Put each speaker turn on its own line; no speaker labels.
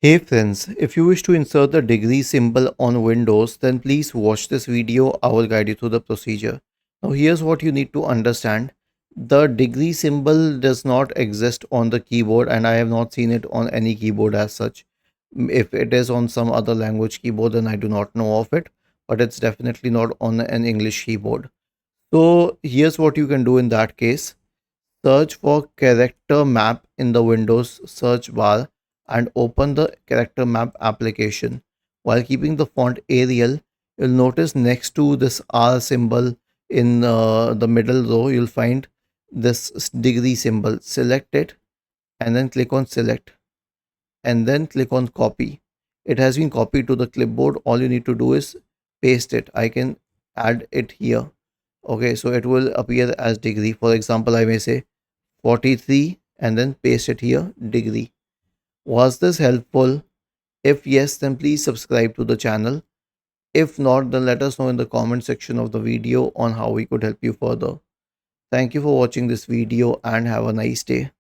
Hey friends, if you wish to insert the degree symbol on Windows, then please watch this video. I will guide you through the procedure. Now, here's what you need to understand. The degree symbol does not exist on the keyboard, and I have not seen it on any keyboard as such. If it is on some other language keyboard, then I do not know of it, but it's definitely not on an English keyboard. So, here's what you can do in that case. Search for character map in the Windows search bar and open the character map application. While keeping the font Arial, you'll notice next to this R symbol in the middle row, you'll find this degree symbol. Select it and then click on select and then click on copy. It has been copied to the clipboard. All you need to do is paste it. I can add it here. Okay, so it will appear as degree. For example, I may say 43 and then paste it here degree. Was this helpful? If yes, then please subscribe to the channel. If not, then let us know in the comment section of the video on how we could help you further. Thank you for watching this video and have a nice day.